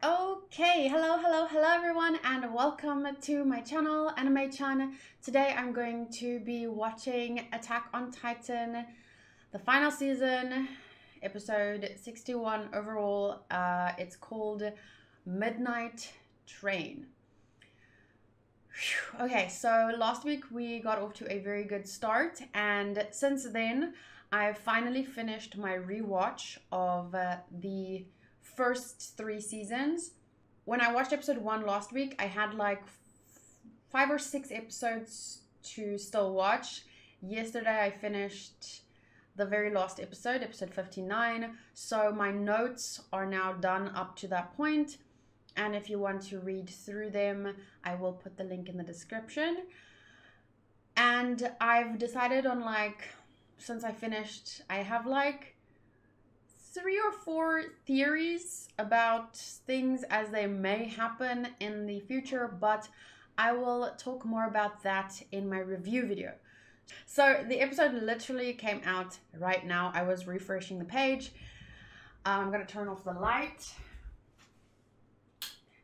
Okay, hello everyone, and welcome to my channel, Animaechan. Today I'm going to be watching Attack on Titan, the final season, episode 61 overall. It's called Midnight Train. Whew. Okay, so last week we got off to a very good start, and since then I've finally finished my rewatch of the first 3 seasons. When I watched episode 1 last week, I had like 5 or 6 episodes to still watch. Yesterday I finished the very last episode, episode 59. So my notes are now done up to that point. And if you want to read through them, I will put the link in the description. And I've decided on since I finished, I have 3 or 4 theories about things as they may happen in the future, but I will talk more about that in my review video. So the episode literally came out right now. I was refreshing the page. I'm gonna turn off the light.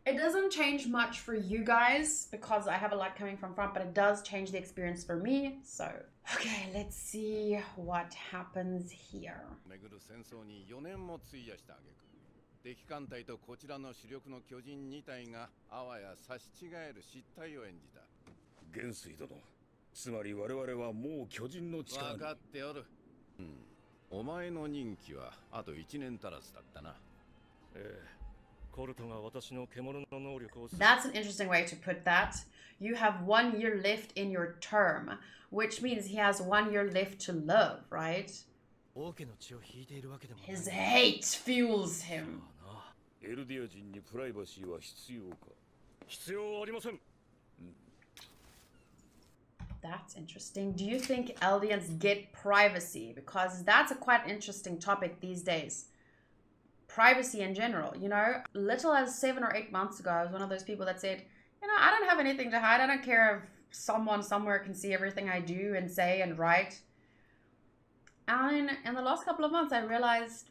It doesn't change much for you guys because I have a light coming from front, but it does change the experience for me. So, okay, let's see what happens here. 戦争に4年も費やした挙句、敵艦隊とこちらの主力の巨人2体があわや差し違える失態を演じた。元帥殿、つまり我々はもう巨人の力に。分かっておる。お前の任期はあと1年足らずだったな。That's an interesting way to put that. You have 1 year left in your term, which means he has 1 year left to live, right? His hate fuels him. エルディア人にプライバシーは必要か？必要ありません。That's interesting. Do you think Eldians get privacy? Because that's a quite interesting topic these days. Privacy in general, you know, little as 7 or 8 months ago, I was one of those people that said, you know, I don't have anything to hide. I don't care if someone somewhere can see everything I do and say and write. And in the last couple of months, I realized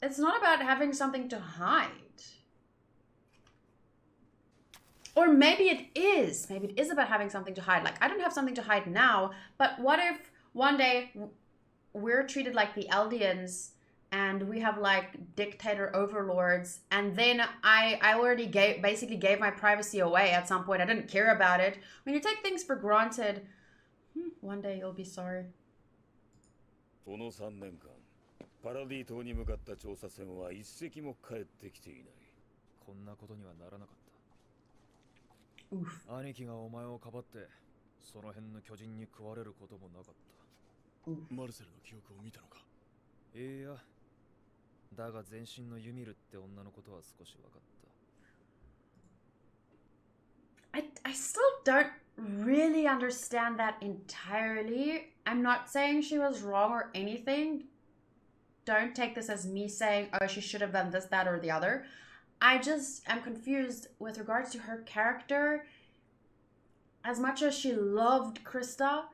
it's not about having something to hide. Or maybe it is. Maybe it is about having something to hide. I don't have something to hide now, but what if one day we're treated like the Eldians and we have dictator overlords, and then I already basically gave my privacy away at some point. I didn't care about it. When you take things for granted, one day you'll be sorry. この3年間、パラディ島に向かった調査船は一隻も帰ってきていない。こんなことにはならなかった。兄貴がお前をかばって、その辺の巨人に食われることもなかった。マルセルの記憶を見たのか？いや。だが全身のユミルって女のことは少し分かった。I still don't really understand that entirely. I'm not saying she was wrong or anything. Don't take this as me saying, oh, she should have done this, that, or the other. I just am confused with regards to her character. As much as she loved Krista,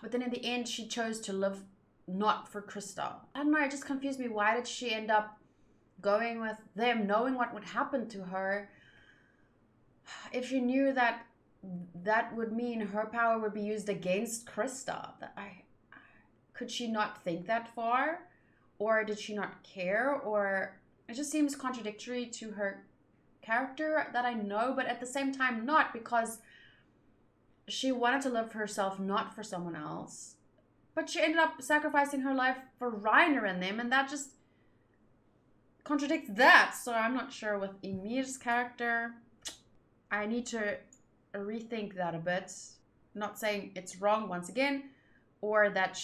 but then in the end she chose to live not for Krista. I don't know, it just confused me. Why did she end up going with them, knowing what would happen to her? If she knew that that would mean her power would be used against Krista. Could she not think that far? Or did she not care? Or it just seems contradictory to her character that I know, but at the same time not, because she wanted to live for herself, not for someone else. But she ended up sacrificing her life for Reiner and them, and that just contradicts that. So I'm not sure with Ymir's character. I need to rethink that a bit. Not saying it's wrong once again, or that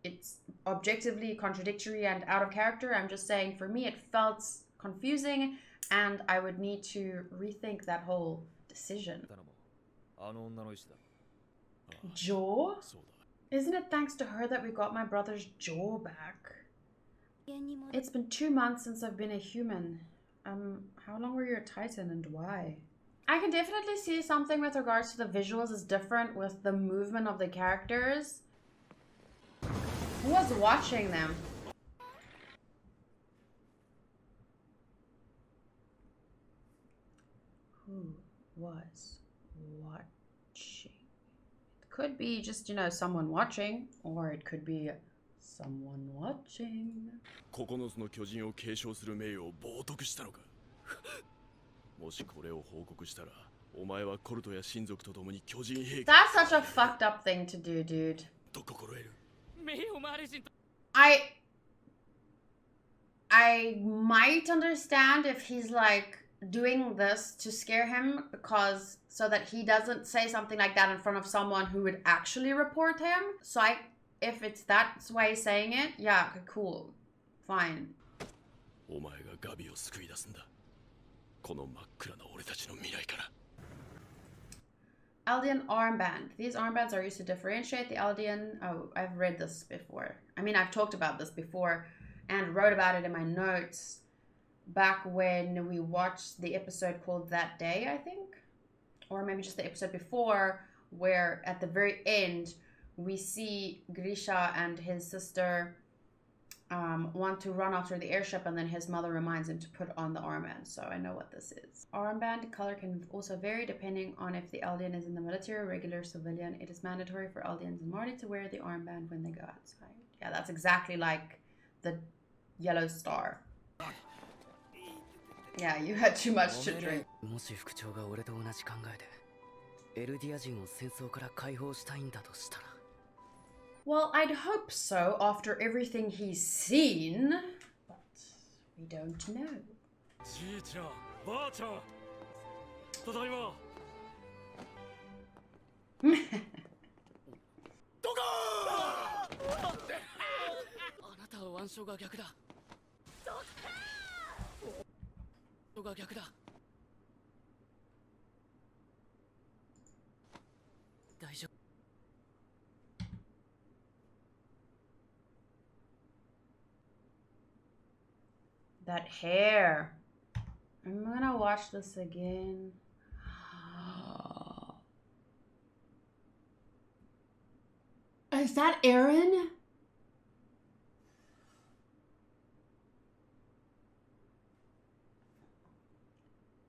it's objectively contradictory and out of character. I'm just saying for me it felt confusing, and I would need to rethink that whole decision. Jaw? Isn't it thanks to her that we got my brother's jaw back? It's been 2 months since I've been a human. How long were you a Titan and why? I can definitely see something with regards to the visuals is different with the movement of the characters. Who was watching them? who was watching. It could be just, you know, someone watching, or it could be someone watching. 9つの巨人を継承する名誉を冒涜したのか。もしこれを報告したら、お前はコルトや親族と共に巨人兵器 That's such a fucked up thing to do, dude. と心得る。I might understand if he's like doing this to scare him because so that he doesn't say something like that in front of someone who would actually report him. So if it's that way saying it, yeah, cool, fine. お前がガビを救い出すんだ。この真っ暗な俺たちの未来から。Eldian armband. These armbands are used to differentiate the Eldian. Oh, I've read this before. I mean, I've talked about this before and wrote about it in my notes back when we watched the episode called That Day, I think. Or maybe just the episode before, where at the very end, we see Grisha and his sister want to run after the airship, and then his mother reminds him to put on the armband. So I know what this is. Armband color can also vary depending on if the Eldian is in the military or regular civilian. It is mandatory for Eldians and Marty to wear the armband when they go outside. Yeah, that's exactly like the yellow star. Yeah, you had too much to drink. もし副長が俺と同じ考えでエルディア人を戦争から解放したいんだとしたら Well, I'd hope so after everything he's seen, but we don't know. じいちゃん、ばあちゃん、ただいま。どかー！あなたは腕章が逆だ。が逆だ。大丈夫。That hair. I'm gonna watch this again. Is that Aaron?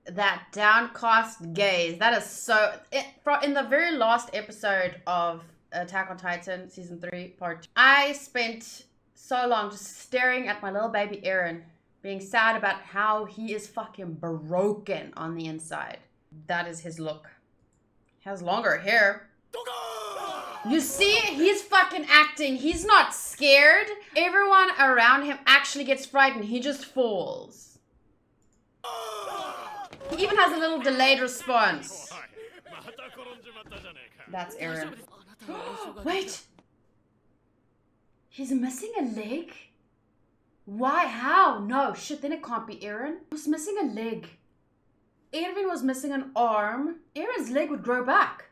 That downcast gaze. That is so... in the very last episode of Attack on Titan, Season 3, Part 2, I spent so long just staring at my little baby Aaron, being sad about how he is fucking broken on the inside. That is his look. He has longer hair. You see, he's fucking acting. He's not scared. Everyone around him actually gets frightened. He just falls. He even has a little delayed response. That's Aaron. Wait. He's missing a leg? Why? How? No, shit, then it can't be Aaron. He was missing a leg. Erwin was missing an arm. Aaron's leg would grow back.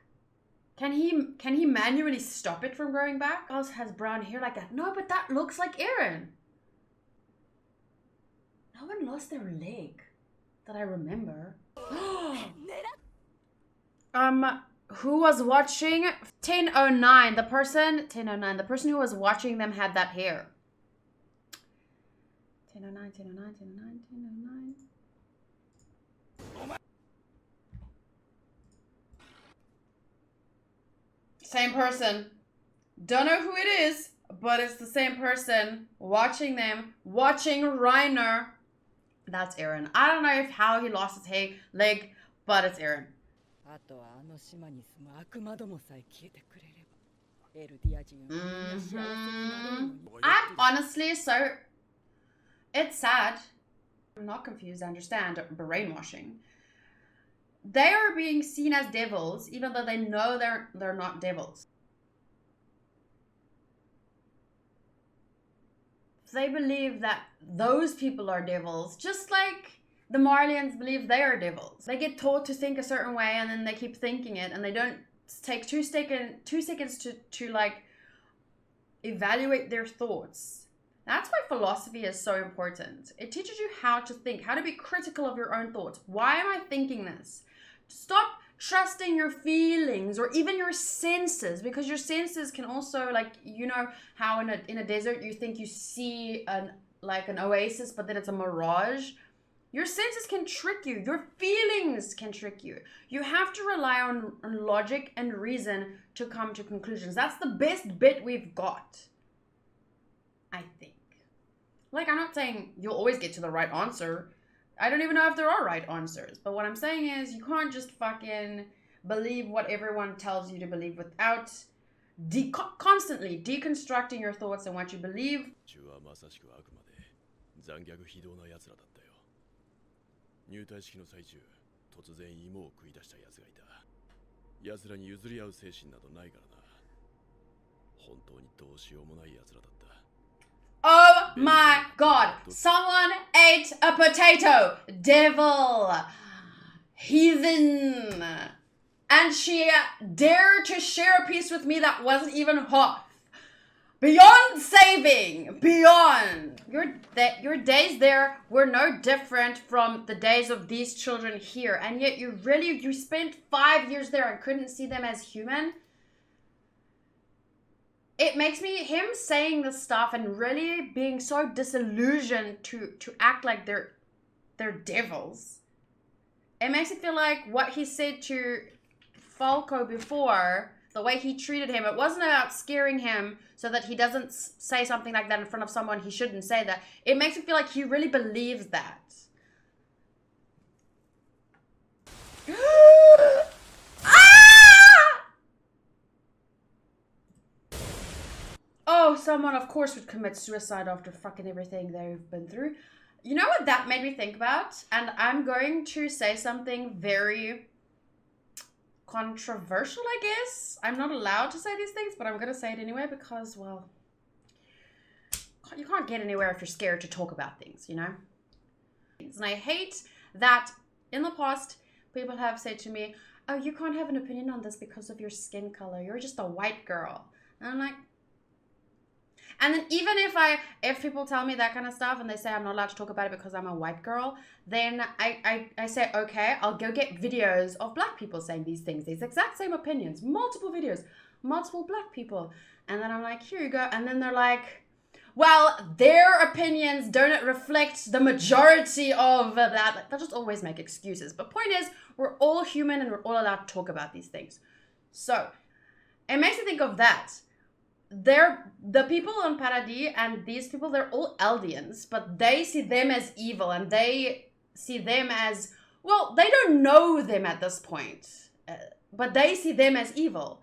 Can he manually stop it from growing back? Who else has brown hair like that? No, but that looks like Aaron. No one lost their leg that I remember. Who was watching 1009? The person who was watching them had that hair. 1009, 1009, 1009, 1009. Same person. Don't know who it is, but it's the same person watching them, watching Reiner. That's Aaron. I don't know how he lost his leg, but it's Aaron. I'm honestly so... It's sad. I'm not confused. I understand brainwashing. They are being seen as devils, even though they know they're not devils. They believe that those people are devils, just like the Marlians believe they are devils. They get taught to think a certain way, and then they keep thinking it, and they don't take two seconds to like evaluate their thoughts. That's why philosophy is so important. It teaches you how to think, how to be critical of your own thoughts. Why am I thinking this? Stop trusting your feelings or even your senses, because your senses can also, like, you know how in a desert you think you see an oasis, but then it's a mirage. Your senses can trick you. Your feelings can trick you. You have to rely on logic and reason to come to conclusions. That's the best bit we've got, I think. Like, I'm not saying you'll always get to the right answer. I don't even know if there are right answers. But what I'm saying is you can't just fucking believe what everyone tells you to believe without constantly deconstructing your thoughts and what you believe. 残虐非道な奴らだったよ。入隊式の最中、突然芋を食い出した奴がいた。奴らに譲り合う精神などないからな。本当にどうしようもない奴らだった。Oh my god! Someone ate a potato! Devil! Heathen! And she dared to share a piece with me that wasn't even half. Beyond saving! Beyond! Your days there were no different from the days of these children here. And yet you spent 5 years there and couldn't see them as human. It makes me, him saying this stuff and really being so disillusioned to act like they're devils. It makes me feel like what he said to Falco before, the way he treated him, it wasn't about scaring him so that he doesn't say something like that in front of someone he shouldn't say that. It makes me feel like he really believes that. Oh, someone of course would commit suicide after fucking everything they've been through. You know what that made me think about? And I'm going to say something very controversial, I guess. I'm not allowed to say these things, but I'm going to say it anyway because, well, you can't get anywhere if you're scared to talk about things, you know? And I hate that in the past, people have said to me, oh, you can't have an opinion on this because of your skin color. You're just a white girl. And I'm like, and then even if people tell me that kind of stuff and they say I'm not allowed to talk about it because I'm a white girl, then I say, okay, I'll go get videos of black people saying these things, these exact same opinions, multiple videos, multiple black people. And then I'm like, here you go. And then they're like, well, their opinions don't reflect the majority of that. Like, they'll just always make excuses. But point is, we're all human and we're all allowed to talk about these things. So it makes me think of that. The people on Paradis and these people, they're all Eldians, but they see them as evil and they see them as, well, they don't know them at this point, but they see them as evil.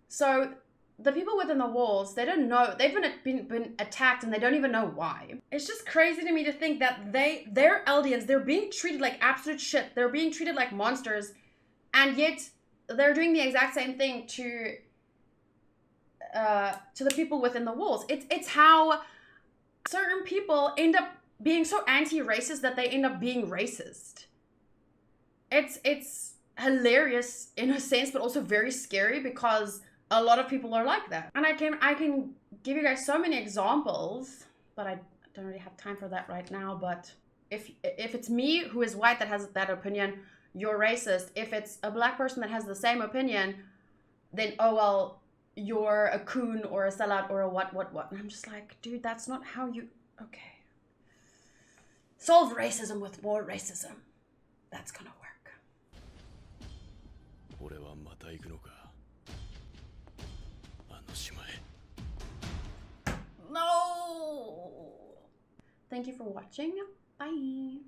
So the people within the walls, they don't know, they've been attacked and they don't even know why. It's just crazy to me to think that they're Eldians, they're being treated like absolute shit, they're being treated like monsters, and yet they're doing the exact same thing to the people within the walls. It's how certain people end up being so anti-racist that they end up being racist. It's hilarious in a sense, but also very scary because a lot of people are like that. And I can give you guys so many examples, but I don't really have time for that right now. But if it's me who is white that has that opinion, you're racist. If it's a black person that has the same opinion, then oh well, you're a coon or a sellout or a what. And I'm just like, dude, that's not how you, okay. Solve racism with more racism. That's gonna work. 俺はまた行くのか。あの島へ。No! Thank you for watching. Bye.